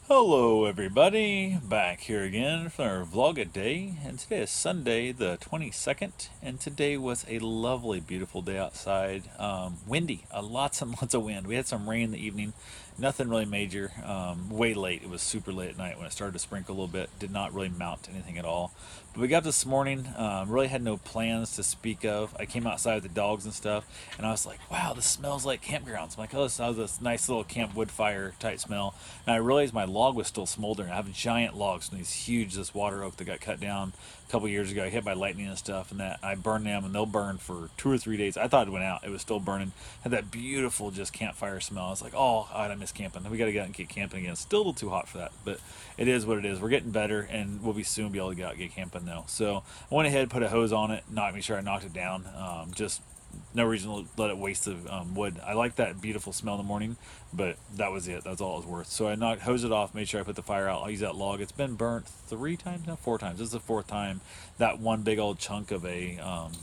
Hello everybody, back here again for our Vlog-A-Day, and today is Sunday the 22nd, and today was a lovely, beautiful day outside. Windy, lots and lots of wind. We had some rain in the evening, nothing really major, way late. It was super late at night when it started to sprinkle a little bit, did not really mount anything at all. But we got up this morning, really had no plans to speak of. I came outside with the dogs and stuff, and I was like, wow, this smells like campgrounds. I'm like, oh, this has this nice little camp wood fire type smell. And I realized my log was still smoldering. I have giant logs from these huge, this water oak that got cut down a couple years ago, hit by lightning and stuff, and that I burned them, and they'll burn for 2 or 3 days. I thought it went out. It was still burning. Had that beautiful just campfire smell. I was like, oh, God, I miss camping. We got to get out and get camping again. It's still a little too hot for that, but it is what it is. We're getting better, and we'll be soon be able to get out and get camping though. So I went ahead, put a hose on it, make sure I knocked it down. Just no reason to let it waste the wood. I like that beautiful smell in the morning, but that was it. That's all it was worth. So I hosed it off, made sure I put the fire out. I'll use that log. It's been burnt 3 times now, 4 times. This is the fourth time. That one big old chunk of a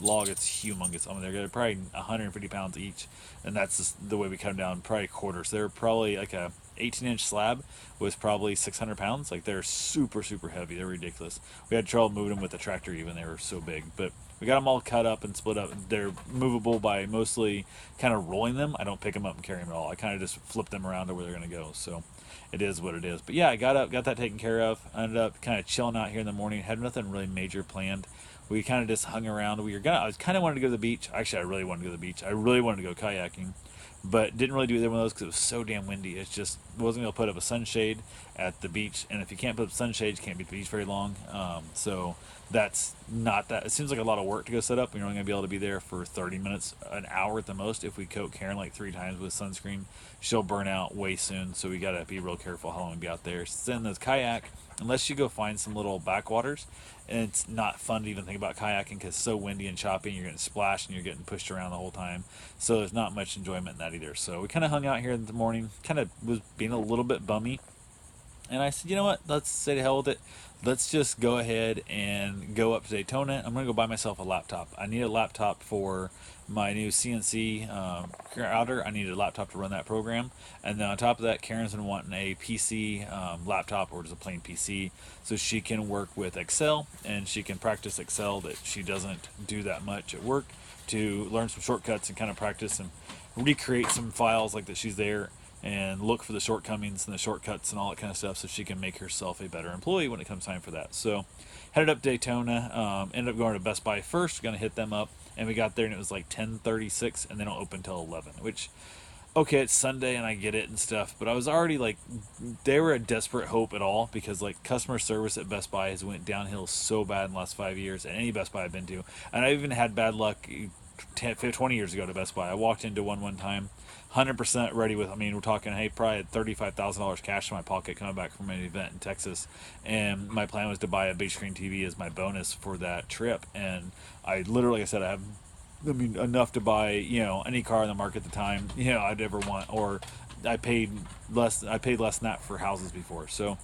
log, it's humongous. I mean, they're probably 150 pounds each, and that's just the way we cut them down, probably quarters. They're probably like a 18-inch slab was probably 600 pounds. Like they're super, super heavy. They're ridiculous. We had trouble moving them with the tractor even. They were so big, but we got them all cut up and split up. They're movable by mostly kind of rolling them. I don't pick them up and carry them at all. I kind of just flip them around to where they're going to go. So it is what it is. But yeah, I got up, got that taken care of. I ended up kind of chilling out here in the morning. Had nothing really major planned. We kind of just hung around. I was kind of wanted to go to the beach. Actually, I really wanted to go to the beach. I really wanted to go kayaking, but didn't really do either one of those because it was so damn windy. It's just wasn't gonna put up a sunshade at the beach, and if you can't put up sunshade, you can't be at the beach very long. So that's not that. It seems like a lot of work to go set up. We're only gonna be able to be there for 30 minutes, an hour at the most. If we coat Karen like 3 times with sunscreen, she'll burn out way soon. So we gotta be real careful how long we be out there. Then the kayak, unless you go find some little backwaters, and it's not fun to even think about kayaking because it's so windy and choppy, and you're getting splashed and you're getting pushed around the whole time. So there's not much enjoyment in that either. So we kind of hung out here in the morning, kind of was being a little bit bummy, and I said, you know what? Let's say to hell with it. Let's just go ahead and go up to Daytona. I'm gonna go buy myself a laptop. I need a laptop for my new CNC router. I need a laptop to run that program, and then on top of that, Karen's been wanting a PC laptop or just a plain PC, so she can work with Excel and she can practice Excel that she doesn't do that much at work, to learn some shortcuts and kind of practice and recreate some files like that she's there, and look for the shortcomings and the shortcuts and all that kind of stuff so she can make herself a better employee when it comes time for that. So headed up Daytona, ended up going to Best Buy first, gonna hit them up, and we got there and it was like 10:36 and they don't open till 11, which, okay, it's Sunday and I get it and stuff, but I was already like, they were a desperate hope at all because like customer service at Best Buy has went downhill so bad in the last 5 years, and any Best Buy I've been to, and I even had bad luck 20 years ago to Best Buy. I walked into one time, 100% ready with, I mean, we're talking, hey, probably had $35,000 cash in my pocket coming back from an event in Texas. And my plan was to buy a big screen TV as my bonus for that trip. And I literally, like I said, I mean, enough to buy, any car in the market at the time, I'd ever want, or I paid less than that for houses before. So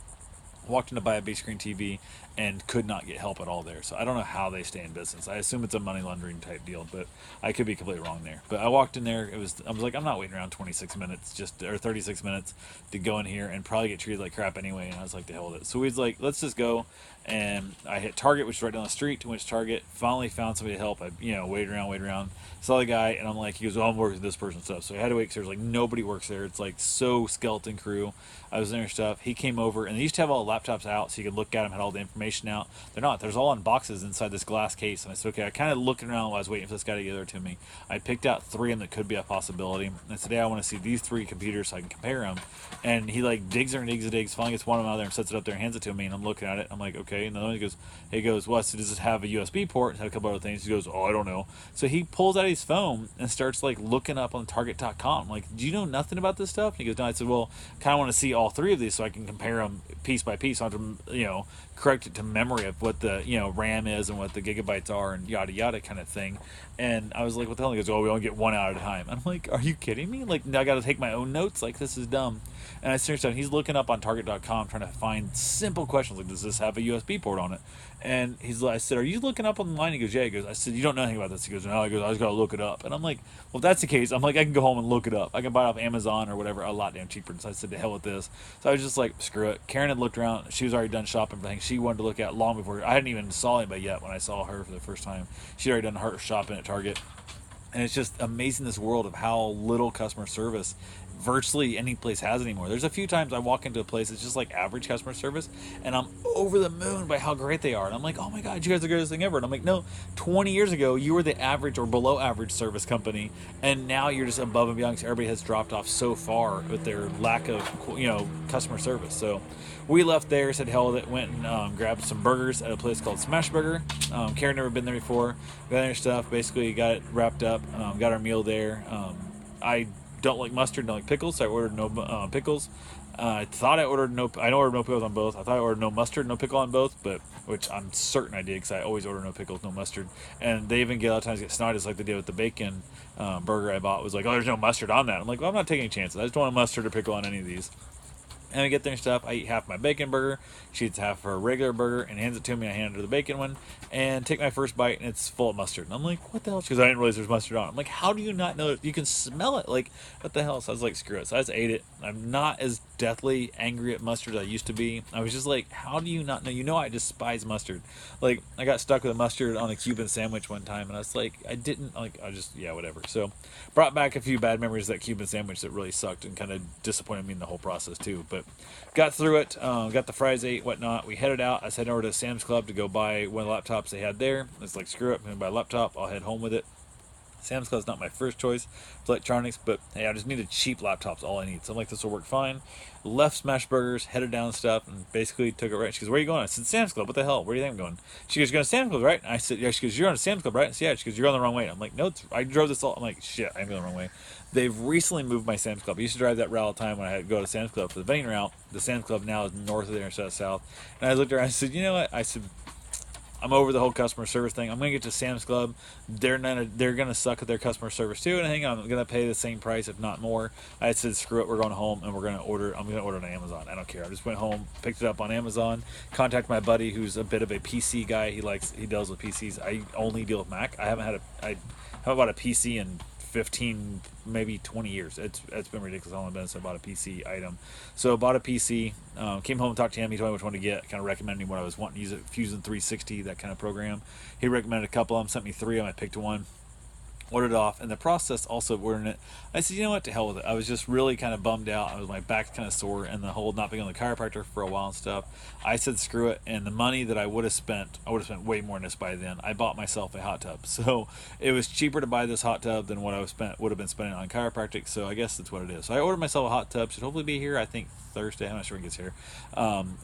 walked in to buy a big screen TV and could not get help at all there. So I don't know how they stay in business. I assume it's a money laundering type deal, but I could be completely wrong there. But I walked in there. I was like, I'm not waiting around 26 minutes or 36 minutes to go in here and probably get treated like crap anyway. And I was like, the hell with it. So we was like, let's just go. And I hit Target, which is right down the street. Went to Target. Finally found somebody to help. I waited around. Saw the guy, and I'm like, he goes, "Oh, I'm working with this person stuff." So I had to wait because there's like nobody works there. It's like so skeleton crew. I was in there stuff. He came over, and they used to have all the laptops out so you could look at them, had all the information out. They're not. There's all in boxes inside this glass case. And I said, okay. I kind of looking around while I was waiting for this guy to get there to me. I picked out 3 of them that could be a possibility. And I said, hey, I want to see these 3 computers so I can compare them. And he like digs there and digs. Finally gets one of them out there and sets it up there and hands it to me. And I'm looking at it. I'm like, okay. And then he goes, well, so does it have a USB port? And have a couple other things. He goes, oh, I don't know. So he pulls out his phone and starts like looking up on Target.com. I'm like, do you know nothing about this stuff? And he goes, no. I said, well, kind of want to see all 3 of these so I can compare them piece by piece. So I have to, correct it to memory of what the RAM is and what the gigabytes are and yada yada kind of thing. And I was like, what the hell? He goes, oh, we only get one out at a time. I'm like, are you kidding me? Like, now I got to take my own notes. Like, this is dumb. And I seriously, he's looking up on Target.com trying to find simple questions like, does this have a USB port on it? And I said, are you looking up online? He goes, yeah. He goes, I said, you don't know anything about this. He goes, no. He goes, I just got to look it up. And I'm like, well, if that's the case, I'm like, I can go home and look it up. I can buy it off Amazon or whatever, a lot damn cheaper. So I said, to hell with this. So I was just like, screw it. Karen had looked around. She was already done shopping for things she wanted to look at long before. I hadn't even saw anybody yet when I saw her for the first time. She'd already done her shopping at Target. And it's just amazing, this world of how little customer service virtually any place has anymore. There's a few times I walk into a place that's just like average customer service, and I'm over the moon by how great they are. And I'm like, oh my god, you guys are the greatest thing ever. And I'm like, no, 20 years ago you were the average or below average service company, and now you're just above and beyond. Because everybody has dropped off so far with their lack of customer service. So we left there, said hell with it, went and grabbed some burgers at a place called Smash Burger. Karen never been there before. Got their stuff, basically got it wrapped up, got our meal there. I don't like mustard, don't like pickles, so I ordered no pickles. I thought I ordered no pickles on both. I thought I ordered no mustard, no pickle on both, but which I'm certain I did because I always order no pickles, no mustard. And they even get a lot of times get snotty, just like they did with the bacon burger I bought. Was like, oh, there's no mustard on that. I'm like, well, I'm not taking any chances. I just don't want a mustard or pickle on any of these. And I get there and stuff. I eat half my bacon burger. She eats half her regular burger and hands it to me. I hand her the bacon one and take my first bite, and it's full of mustard. And I'm like, what the hell? Because I didn't realize there's mustard on it. I'm like, how do you not know it? You can smell it. Like, what the hell? So I was like, screw it. So I just ate it. I'm not as deathly angry at mustard as I used to be. I was just like, how do you not know? You know I despise mustard. Like, I got stuck with a mustard on a Cuban sandwich one time, and I was like, yeah, whatever. So brought back a few bad memories of that Cuban sandwich that really sucked and kind of disappointed me in the whole process too. But got through it, got the fries, ate, whatnot. We headed out. I was heading over to Sam's Club to go buy one of the laptops they had there. It's like, screw it, I'm going to buy a laptop. I'll head home with it. Sam's Club's not my first choice for electronics, but hey, I just needed cheap laptops, all I need. So I'm like, this will work fine. Left Smash Burgers, headed down and stuff, and basically took it right. She goes, where are you going? I said, Sam's Club. What the hell? Where do you think I'm going? She goes, you're going to Sam's Club, right? And I said, yeah. She goes, you're on a Sam's Club, right? I said, yeah. She goes, you're on the wrong way. I'm like, no, I drove this all. I'm like, shit, I'm going the wrong way. They've recently moved my Sam's Club. I used to drive that route all the time when I had to go to Sam's Club for the vending route. The Sam's Club now is north of there instead of south. And I looked around and I said, you know what? I said, I'm over the whole customer service thing. I'm gonna get to Sam's Club. They're gonna suck at their customer service too, and I'm gonna pay the same price, if not more. I said, screw it, we're going home and I'm gonna order it on Amazon. I don't care. I just went home, picked it up on Amazon, contacted my buddy who's a bit of a PC guy. He deals with PCs. I only deal with Mac. I haven't bought a PC in 15, maybe 20 years. It's been ridiculous how long it's been since I bought a PC item. So I bought a PC, came home and talked to him. He told me which one to get, kind of recommended me what I was wanting to use, it Fusion 360, that kind of program. He recommended a couple of them, sent me three of them. I picked one, ordered it off, and the process also of ordering it, I said, you know what, to hell with it. I was just really kind of bummed out. My back's kind of sore, and the whole not being on the chiropractor for a while and stuff. I said, screw it, and the money that I would have spent way more than this by then. I bought myself a hot tub, so it was cheaper to buy this hot tub than what would have been spending on chiropractic. So I guess that's what it is. So I ordered myself a hot tub. Should hopefully be here, I think, Thursday. I'm not sure when it gets here.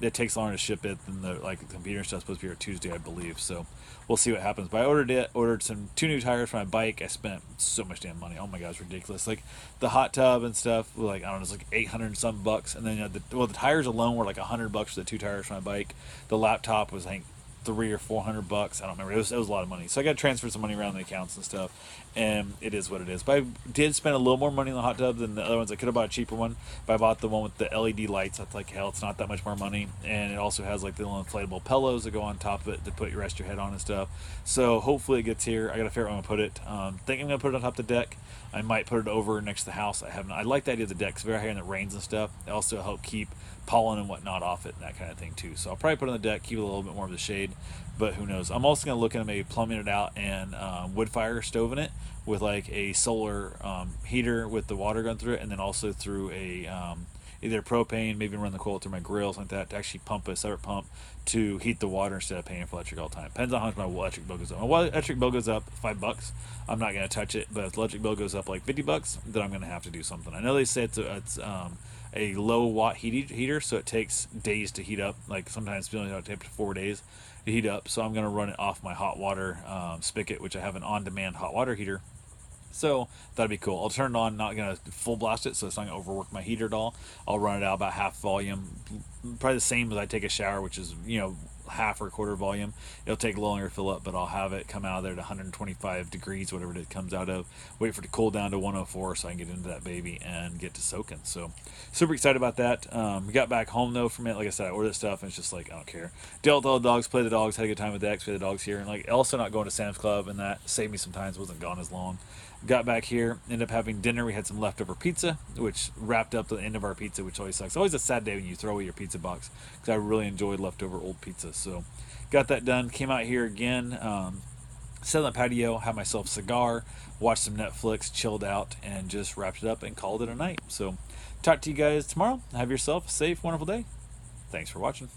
It takes longer to ship it than the computer stuff's supposed to be here Tuesday, I believe. So we'll see what happens. But I ordered two new tires for my bike. I spent so much damn money. Oh my god, it's ridiculous. Like the hot tub and stuff, like, I don't know, it's like 800 and some bucks. And then the tires alone were like $100 for the two tires for my bike. The laptop was, I think, $300 or $400. I don't remember. It was a lot of money. So I got to transfer some money around the accounts and stuff, and it is what it is. But I did spend a little more money on the hot tub than the other ones. I could have bought a cheaper one, but I bought the one with the LED lights. That's like, hell, it's not that much more money, and it also has like the little inflatable pillows that go on top of it to rest your head on and stuff. So hopefully it gets here. I got to figure out where I'm gonna put it. Think I'm gonna put it on top of the deck. I might put it over next to the house. I like the idea of the deck. It's very high in the rains and stuff. It also help keep pollen and whatnot off it and that kind of thing too. So I'll probably put it on the deck, keep it a little bit more of the shade, but who knows. I'm also going to look at maybe plumbing it out and wood fire stove in it with like a solar heater with the water going through it, and then also through a either propane, maybe run the coil through my grill, something like that, to actually pump a separate pump to heat the water instead of paying for electric all the time. Depends on how much my electric bill goes up. My electric bill goes up $5. I'm not going to touch it, but if the electric bill goes up like $50, then I'm going to have to do something. I know they say it's a low watt heater, so it takes days to heat up. Like sometimes it takes up to 4 days to heat up. So I'm going to run it off my hot water spigot, which I have an on-demand hot water heater. So that'd be cool. I'll turn it on, not going to full blast it, so it's not going to overwork my heater at all. I'll run it out about half volume, probably the same as I take a shower, which is, half or quarter volume. It'll take longer to fill up, but I'll have it come out of there to 125 degrees, whatever it comes out of. Wait for it to cool down to 104 so I can get into that baby and get to soaking. So super excited about that. We got back home though from it. Like I said, I ordered stuff and it's just like I don't care. Dealt with all the dogs, play the dogs, had a good time with Dex, play the dogs here, and like also not going to Sam's Club, and that saved me some time. Wasn't gone as long. Got back here, ended up having dinner. We had some leftover pizza, which wrapped up the end of our pizza, which always sucks. Always a sad day when you throw away your pizza box, because I really enjoyed leftover old pizza. So got that done. Came out here again, sat on the patio, had myself a cigar, watched some Netflix, chilled out, and just wrapped it up and called it a night. So talk to you guys tomorrow. Have yourself a safe, wonderful day. Thanks for watching.